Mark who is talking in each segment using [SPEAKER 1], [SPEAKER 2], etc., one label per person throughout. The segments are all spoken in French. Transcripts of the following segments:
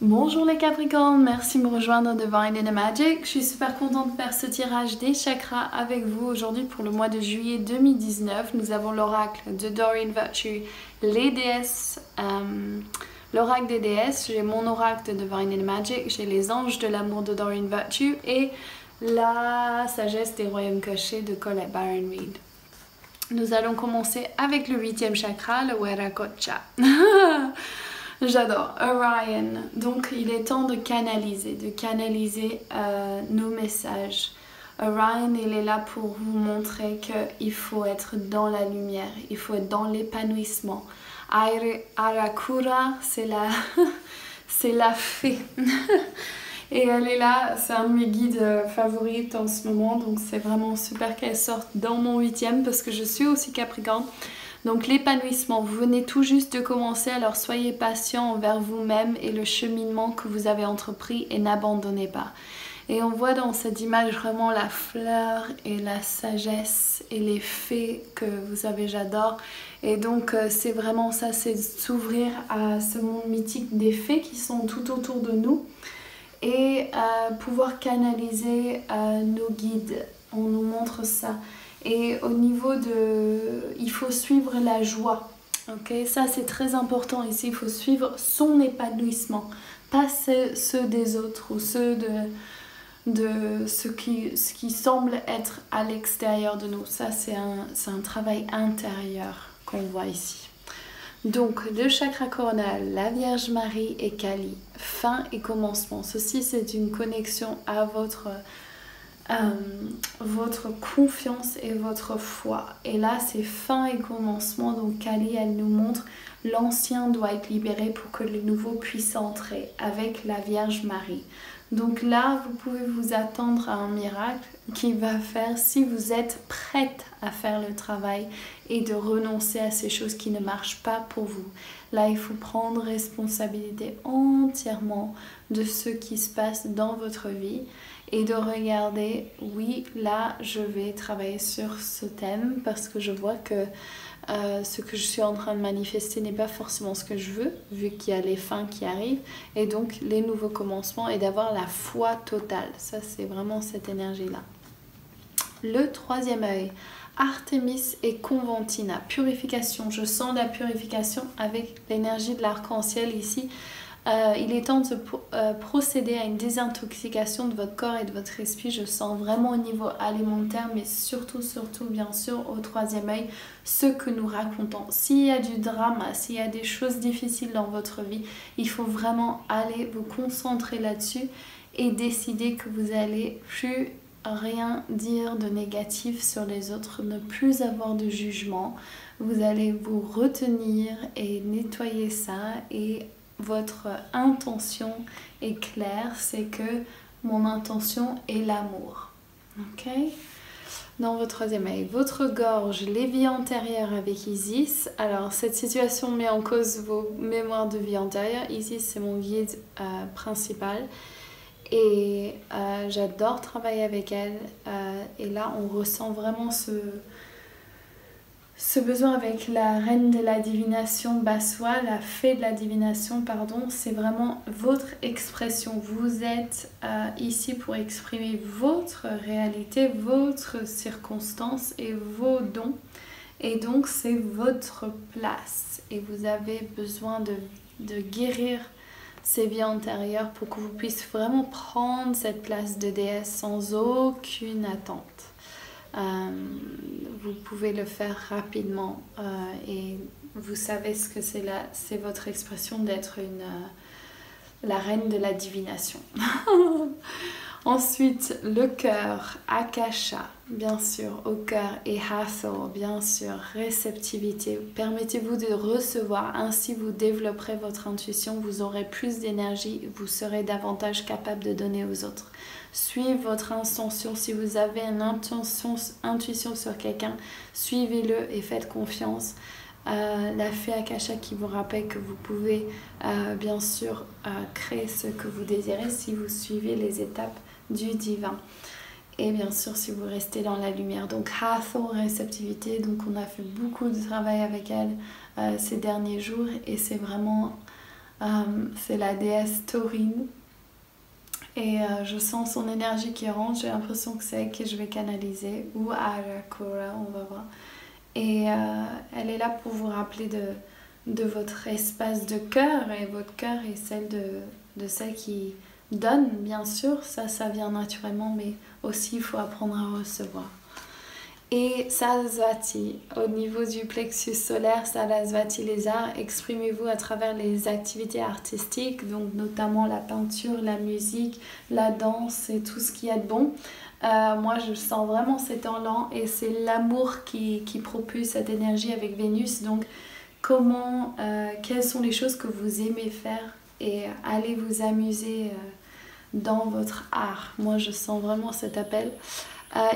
[SPEAKER 1] Bonjour les Capricornes, merci de me rejoindre devant Divine Magic. Je suis super contente de faire ce tirage des chakras avec vous aujourd'hui pour le mois de juillet 2019. Nous avons l'oracle de Doreen Virtue, les déesses, l'oracle des déesses, j'ai mon oracle de Divine Magic, j'ai les anges de l'amour de Doreen Virtue et la sagesse des royaumes cachés de Colette Baron Reid. Nous allons commencer avec le 8e chakra, le Viracocha. J'adore, Orion. Donc il est temps de canaliser nos messages. Orion, il est là pour vous montrer qu'il faut être dans la lumière, il faut être dans l'épanouissement. Arakura, c'est la, c'est la fée. Et elle est là, c'est un de mes guides favoris en ce moment, donc c'est vraiment super qu'elle sorte dans mon 8e parce que je suis aussi Capricorne. Donc l'épanouissement, vous venez tout juste de commencer, alors soyez patient envers vous-même et le cheminement que vous avez entrepris et n'abandonnez pas. Et on voit dans cette image vraiment la fleur et la sagesse et les fées que vous savez j'adore. Et donc c'est vraiment ça, c'est s'ouvrir à ce monde mythique des fées qui sont tout autour de nous et pouvoir canaliser nos guides. On nous montre ça. Et au niveau de... il faut suivre la joie. Ok, ça c'est très important ici. Il faut suivre son épanouissement. Pas ceux des autres ou ceux de ce qui semble être à l'extérieur de nous. Ça c'est un travail intérieur qu'on voit ici. Donc le chakra coronal, la Vierge Marie et Kali. Fin et commencement. Ceci c'est une connexion à votre confiance et votre foi. Et là c'est fin et commencement, donc Kali elle nous montre l'ancien doit être libéré pour que le nouveau puisse entrer avec la Vierge Marie. Donc là vous pouvez vous attendre à un miracle qui va faire si vous êtes prête à faire le travail et de renoncer à ces choses qui ne marchent pas pour vous. Là il faut prendre responsabilité entièrement de ce qui se passe dans votre vie et de regarder, oui, là je vais travailler sur ce thème parce que je vois que ce que je suis en train de manifester n'est pas forcément ce que je veux, vu qu'il y a les fins qui arrivent, et donc les nouveaux commencements et d'avoir la foi totale. Ça c'est vraiment cette énergie-là. Le 3e œil, Artémis et Conventina, purification. Je sens la purification avec l'énergie de l'arc-en-ciel ici. Il est temps de procéder à une désintoxication de votre corps et de votre esprit. Je sens vraiment au niveau alimentaire, mais surtout bien sûr au 3e œil, ce que nous racontons. S'il y a du drama, s'il y a des choses difficiles dans votre vie, il faut vraiment aller vous concentrer là-dessus et décider que vous allez plus rien dire de négatif sur les autres, ne plus avoir de jugement. Vous allez vous retenir et nettoyer ça et votre intention est claire, c'est que mon intention est l'amour. Ok? Dans votre 3e œil, votre gorge, les vies antérieures avec Isis. Alors cette situation met en cause vos mémoires de vie antérieure. Isis c'est mon guide principal et j'adore travailler avec elle. Et là on ressent vraiment ce besoin avec la reine de la divination Baswa, la fée de la divination, pardon, c'est vraiment votre expression. Vous êtes ici pour exprimer votre réalité, votre circonstance et vos dons. Et donc c'est votre place. Et vous avez besoin de guérir ces vies antérieures pour que vous puissiez vraiment prendre cette place de déesse sans aucune attente. Vous pouvez le faire rapidement et vous savez ce que c'est là, c'est votre expression d'être la reine de la divination. Ensuite, le cœur, Akasha, bien sûr, au cœur, et Hathor, bien sûr, réceptivité. Permettez-vous de recevoir, ainsi vous développerez votre intuition, vous aurez plus d'énergie, vous serez davantage capable de donner aux autres. Suivez votre intention, si vous avez une intuition sur quelqu'un, suivez-le et faites confiance. La fée Akasha qui vous rappelle que vous pouvez bien sûr créer ce que vous désirez si vous suivez les étapes du divin et bien sûr si vous restez dans la lumière. Donc Hathor, réceptivité, donc on a fait beaucoup de travail avec elle ces derniers jours et c'est vraiment C'est la déesse Taurine. Et je sens son énergie qui rentre, j'ai l'impression que c'est elle que je vais canaliser, ou Arakura, on va voir. Et elle est là pour vous rappeler de votre espace de cœur, et votre cœur est celle de celle qui donne, bien sûr, ça vient naturellement, mais aussi il faut apprendre à recevoir. Et Sarasvati, au niveau du plexus solaire, Sarasvati les arts, exprimez-vous à travers les activités artistiques, donc notamment la peinture, la musique, la danse et tout ce qui est de bon. Moi je sens vraiment cet élan et c'est l'amour qui propulse cette énergie avec Vénus. Donc quelles sont les choses que vous aimez faire et allez vous amuser dans votre art. Moi je sens vraiment cet appel.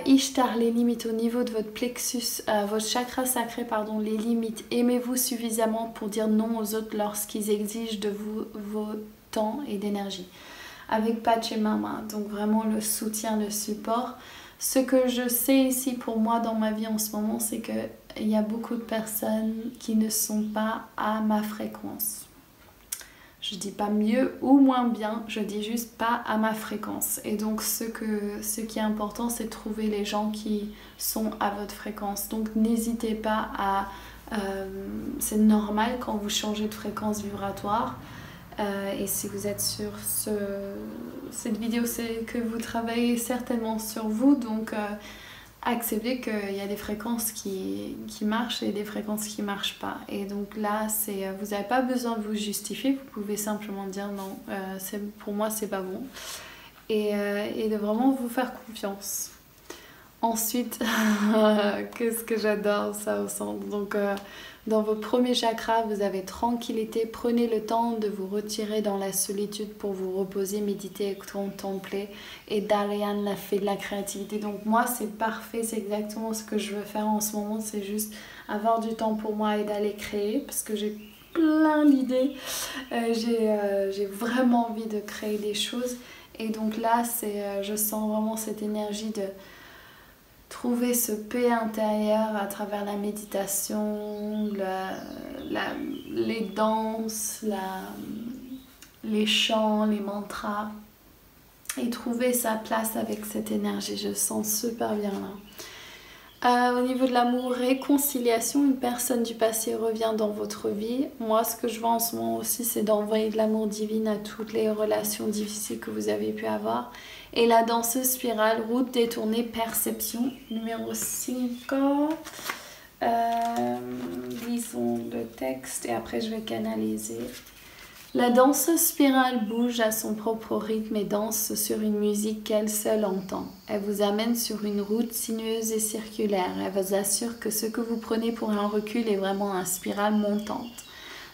[SPEAKER 1] Ishtar, les limites au niveau de votre plexus, votre chakra sacré, pardon, les limites. Aimez-vous suffisamment pour dire non aux autres lorsqu'ils exigent de vous vos temps et d'énergie. Avec Pachamama, donc vraiment le soutien, le support. Ce que je sais ici pour moi dans ma vie en ce moment, c'est qu'il y a beaucoup de personnes qui ne sont pas à ma fréquence. Je dis pas mieux ou moins bien, je dis juste pas à ma fréquence. Et donc ce qui est important, c'est de trouver les gens qui sont à votre fréquence. Donc n'hésitez pas à... c'est normal quand vous changez de fréquence vibratoire. Et si vous êtes sur cette vidéo, c'est que vous travaillez certainement sur vous. Donc acceptez qu'il y a des fréquences qui marchent et des fréquences qui ne marchent pas. Et donc là, vous n'avez pas besoin de vous justifier, vous pouvez simplement dire non, pour moi c'est pas bon. Et de vraiment vous faire confiance. Ensuite, qu'est-ce que j'adore ça au centre. Donc dans vos premiers chakras, vous avez tranquillité. Prenez le temps de vous retirer dans la solitude pour vous reposer, méditer et contempler. Et Darian l'a fait de la créativité. Donc moi, c'est parfait. C'est exactement ce que je veux faire en ce moment. C'est juste avoir du temps pour moi et d'aller créer. Parce que j'ai plein d'idées. J'ai vraiment envie de créer des choses. Et donc là, je sens vraiment cette énergie de... trouver ce paix intérieur à travers la méditation, les danses, les chants, les mantras. Et trouver sa place avec cette énergie, je sens super bien là. Au niveau de l'amour, réconciliation, une personne du passé revient dans votre vie. Moi, ce que je vois en ce moment aussi, c'est d'envoyer de l'amour divin à toutes les relations difficiles que vous avez pu avoir. Et la danseuse spirale, route détournée, perception, numéro 5. Lisons le texte et après je vais canaliser. La danseuse spirale bouge à son propre rythme et danse sur une musique qu'elle seule entend. Elle vous amène sur une route sinueuse et circulaire. Elle vous assure que ce que vous prenez pour un recul est vraiment une spirale montante.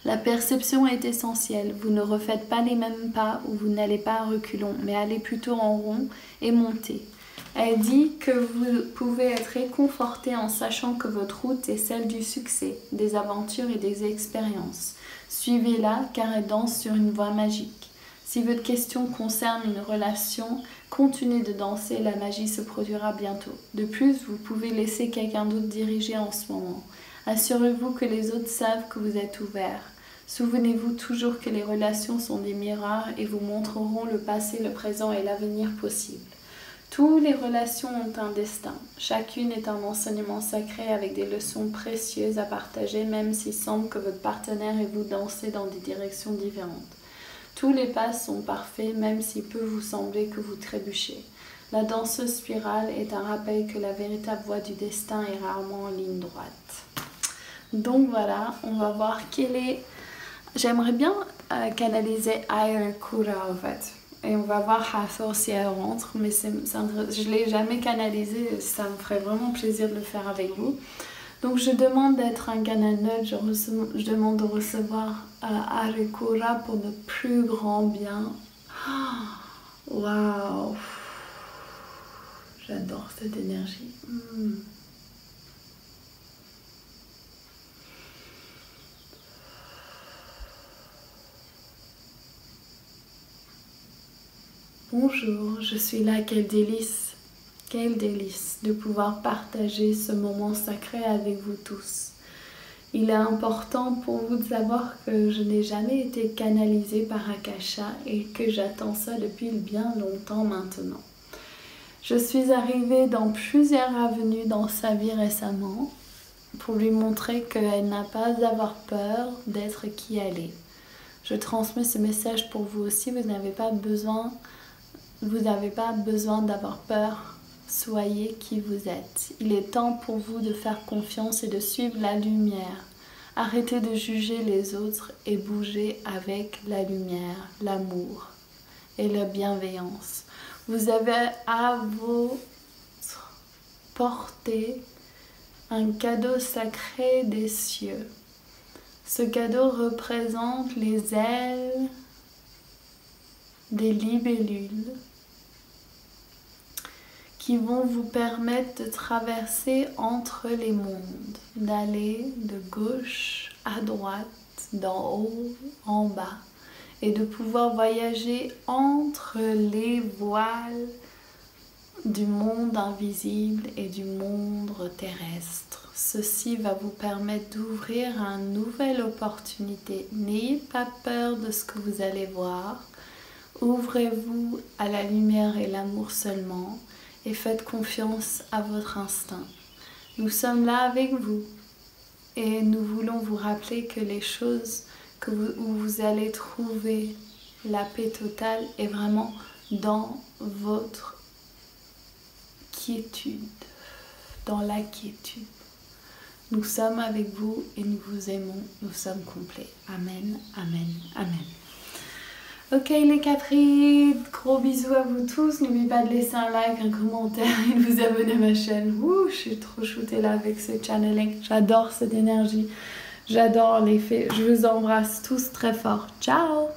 [SPEAKER 1] La perception est essentielle. Vous ne refaites pas les mêmes pas ou vous n'allez pas à reculons, mais allez plutôt en rond et montez. Elle dit que vous pouvez être réconforté en sachant que votre route est celle du succès, des aventures et des expériences. Suivez-la car elle danse sur une voie magique. Si votre question concerne une relation, continuez de danser, la magie se produira bientôt. De plus, vous pouvez laisser quelqu'un d'autre diriger en ce moment. Assurez-vous que les autres savent que vous êtes ouvert. Souvenez-vous toujours que les relations sont des miroirs et vous montreront le passé, le présent et l'avenir possible. Toutes les relations ont un destin. Chacune est un enseignement sacré avec des leçons précieuses à partager, même s'il semble que votre partenaire et vous dansez dans des directions différentes. Tous les pas sont parfaits, même s'il peut vous sembler que vous trébuchez. La danseuse spirale est un rappel que la véritable voie du destin est rarement en ligne droite. Donc voilà, on va voir quel est... J'aimerais bien canaliser Ayakura en fait. Et on va voir Hathor si elle rentre, mais je ne l'ai jamais canalisé, ça me ferait vraiment plaisir de le faire avec vous. Donc je demande d'être un Gananut, je demande de recevoir Ayakura pour notre plus grand bien. Waouh! J'adore cette énergie. Bonjour, je suis là, quel délice de pouvoir partager ce moment sacré avec vous tous. Il est important pour vous de savoir que je n'ai jamais été canalisée par Akasha et que j'attends ça depuis bien longtemps maintenant. Je suis arrivée dans plusieurs avenues dans sa vie récemment pour lui montrer qu'elle n'a pas à avoir peur d'être qui elle est. Je transmets ce message pour vous aussi, vous n'avez pas besoin d'avoir peur, soyez qui vous êtes. Il est temps pour vous de faire confiance et de suivre la lumière. Arrêtez de juger les autres et bougez avec la lumière, l'amour et la bienveillance. Vous avez à votre portée un cadeau sacré des cieux. Ce cadeau représente les ailes des libellules qui vont vous permettre de traverser entre les mondes, d'aller de gauche à droite, d'en haut en bas, et de pouvoir voyager entre les voiles du monde invisible et du monde terrestre. Ceci va vous permettre d'ouvrir à une nouvelle opportunité. N'ayez pas peur de ce que vous allez voir. Ouvrez-vous à la lumière et l'amour seulement et faites confiance à votre instinct. Nous sommes là avec vous et nous voulons vous rappeler que les choses où vous allez trouver la paix totale est vraiment dans votre quiétude, dans la quiétude. Nous sommes avec vous et nous vous aimons, nous sommes complets. Amen, amen, amen. Ok les Caprides, gros bisous à vous tous. N'oubliez pas de laisser un like, un commentaire et de vous abonner à ma chaîne. Ouh, je suis trop shootée là avec ce channeling. J'adore cette énergie. J'adore les fées. Je vous embrasse tous très fort. Ciao!